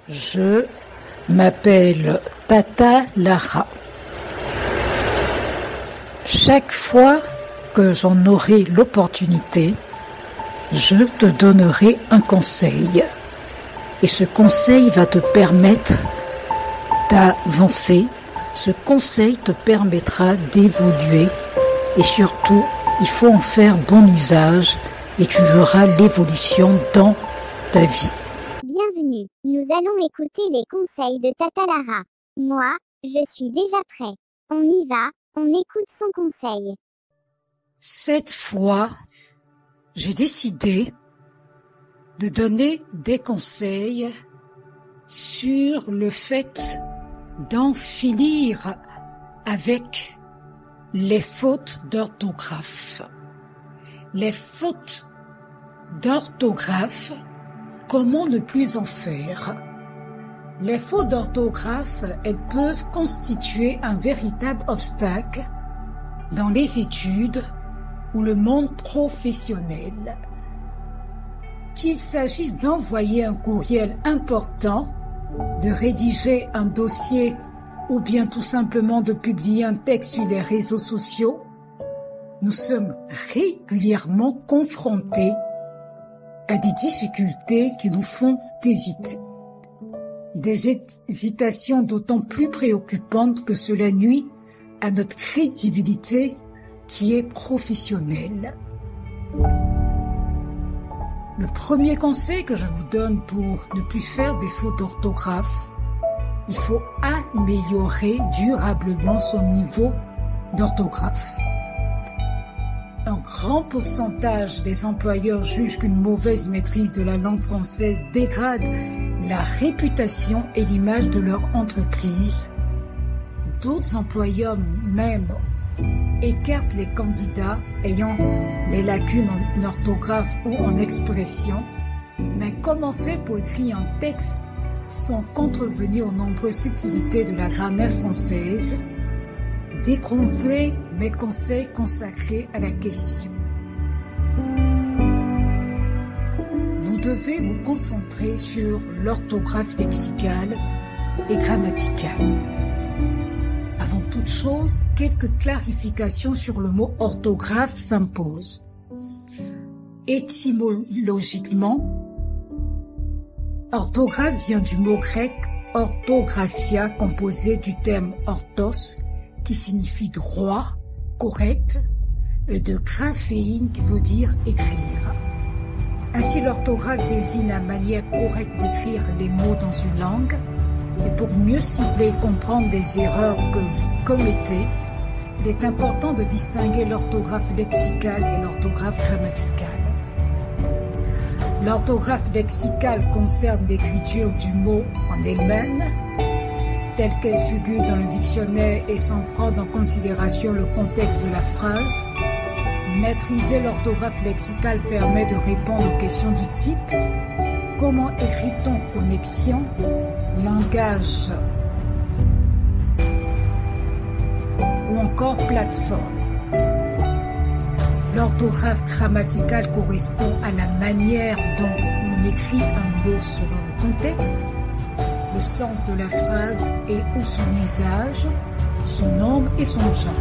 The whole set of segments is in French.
Je m'appelle Tata Lara. Chaque fois que j'en aurai l'opportunité, je te donnerai un conseil. Et ce conseil va te permettre d'avancer. Ce conseil te permettra d'évoluer. Et surtout, il faut en faire bon usage et tu verras l'évolution dans ta vie. Bienvenue, nous allons écouter les conseils de Tata Lara. Moi, je suis déjà prêt. On y va, on écoute son conseil. Cette fois, j'ai décidé de donner des conseils sur le fait d'en finir avec les fautes d'orthographe. Les fautes d'orthographe, comment ne plus en faire? Les fautes d'orthographe, elles peuvent constituer un véritable obstacle dans les études ou le monde professionnel. Qu'il s'agisse d'envoyer un courriel important, de rédiger un dossier ou bien tout simplement de publier un texte sur les réseaux sociaux, nous sommes régulièrement confrontés à des difficultés qui nous font hésiter. Des hésitations d'autant plus préoccupantes que cela nuit à notre crédibilité qui est professionnelle. Le premier conseil que je vous donne pour ne plus faire des fautes d'orthographe, il faut améliorer durablement son niveau d'orthographe. Un grand pourcentage des employeurs jugent qu'une mauvaise maîtrise de la langue française dégrade la réputation et l'image de leur entreprise. D'autres employeurs même écartent les candidats ayant les lacunes en orthographe ou en expression. Mais comment faire pour écrire un texte sans contrevenir aux nombreuses subtilités de la grammaire française? Découvrez mes conseils consacrés à la question. Vous devez vous concentrer sur l'orthographe lexicale et grammaticale. Avant toute chose, quelques clarifications sur le mot orthographe s'imposent. Étymologiquement, orthographe vient du mot grec orthographia, composé du terme orthos, qui signifie droit, correct, et de graphéine qui veut dire écrire. Ainsi, l'orthographe désigne la manière correcte d'écrire les mots dans une langue. Et pour mieux cibler et comprendre les erreurs que vous commettez, il est important de distinguer l'orthographe lexicale et l'orthographe grammaticale. L'orthographe lexicale concerne l'écriture du mot en elle-même, telle qu'elle figure dans le dictionnaire et sans prendre en considération le contexte de la phrase. Maîtriser l'orthographe lexicale permet de répondre aux questions du type « Comment écrit-on connexion ?» langage ou encore plateforme. L'orthographe grammaticale correspond à la manière dont on écrit un mot selon le contexte, le sens de la phrase et ou son usage, son nombre et son genre.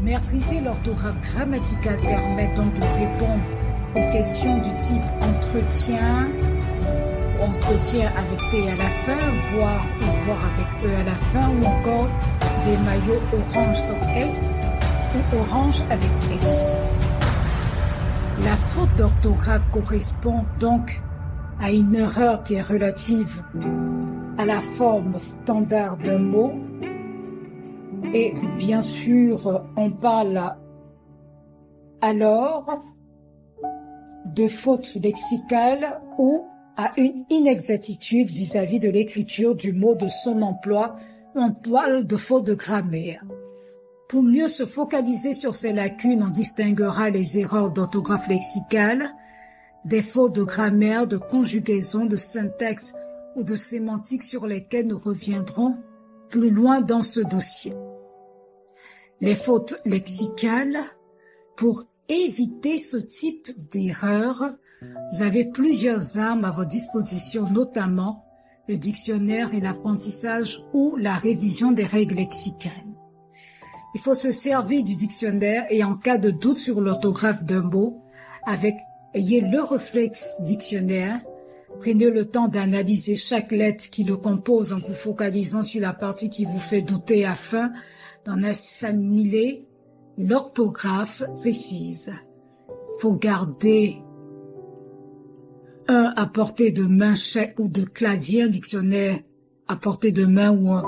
Maîtriser l'orthographe grammaticale permet donc de répondre aux questions du type entretien avec T à la fin, voir avec E à la fin, ou encore des maillots orange sans S ou orange avec S. La faute d'orthographe correspond donc à une erreur qui est relative à la forme standard d'un mot. Et bien sûr, on parle alors de faute lexicale ou à une inexactitude vis-à-vis de l'écriture du mot de son emploi. On parle de faute de grammaire. Pour mieux se focaliser sur ces lacunes, on distinguera les erreurs d'orthographe lexicale, des fautes de grammaire, de conjugaison, de syntaxe ou de sémantique sur lesquelles nous reviendrons plus loin dans ce dossier. Les fautes lexicales, pour éviter ce type d'erreur, Vous avez plusieurs armes à votre disposition, notamment le dictionnaire et l'apprentissage ou la révision des règles lexicales. Il faut se servir du dictionnaire et en cas de doute sur l'orthographe d'un mot, ayez le réflexe dictionnaire. Prenez le temps d'analyser chaque lettre qui le compose en vous focalisant sur la partie qui vous fait douter afin d'en assimiler l'orthographe précise. Il faut garder un à portée de main ou de clavier, un dictionnaire à portée de main ou un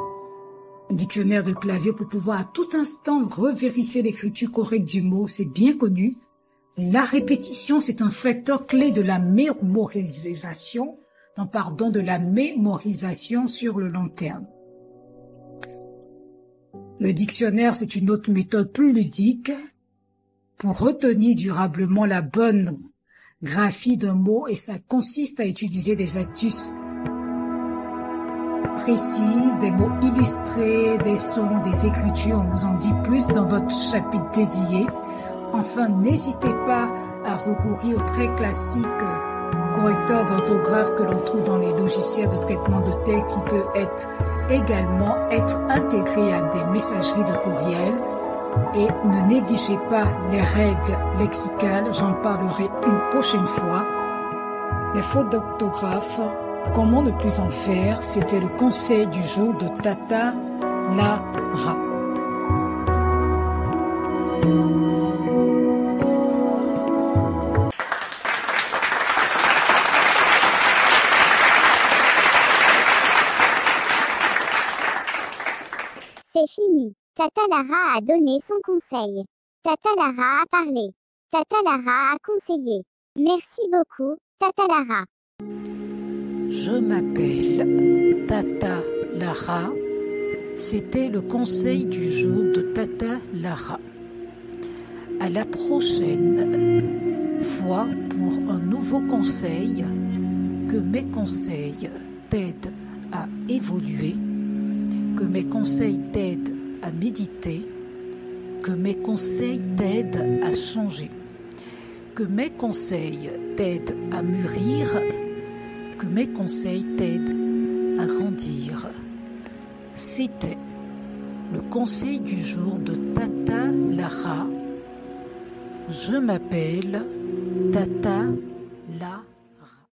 dictionnaire de clavier pour pouvoir à tout instant revérifier l'écriture correcte du mot. C'est bien connu. La répétition, c'est un facteur clé de la mémorisation, de la mémorisation sur le long terme. Le dictionnaire, c'est une autre méthode plus ludique pour retenir durablement la bonne graphie d'un mot et ça consiste à utiliser des astuces précises, des mots illustrés, des sons, des écritures. On vous en dit plus dans notre chapitre dédié. Enfin, n'hésitez pas à recourir au très classique correcteur d'orthographe que l'on trouve dans les logiciels de traitement de texte qui peut également être intégré à des messageries de courriel. Et ne négligez pas les règles lexicales, j'en parlerai une prochaine fois. Les fautes d'orthographe, comment ne plus en faire, c'était le conseil du jour de Tata Lara. C'est fini. Tata Lara a donné son conseil. Tata Lara a parlé. Tata Lara a conseillé. Merci beaucoup, Tata Lara. Je m'appelle Tata Lara. C'était le conseil du jour de Tata Lara. À la prochaine fois pour un nouveau conseil. Que mes conseils t'aident à évoluer. Que mes conseils t'aident à méditer, que mes conseils t'aident à changer, que mes conseils t'aident à mûrir, que mes conseils t'aident à grandir. C'était le conseil du jour de Tata Lara. Je m'appelle Tata Lara.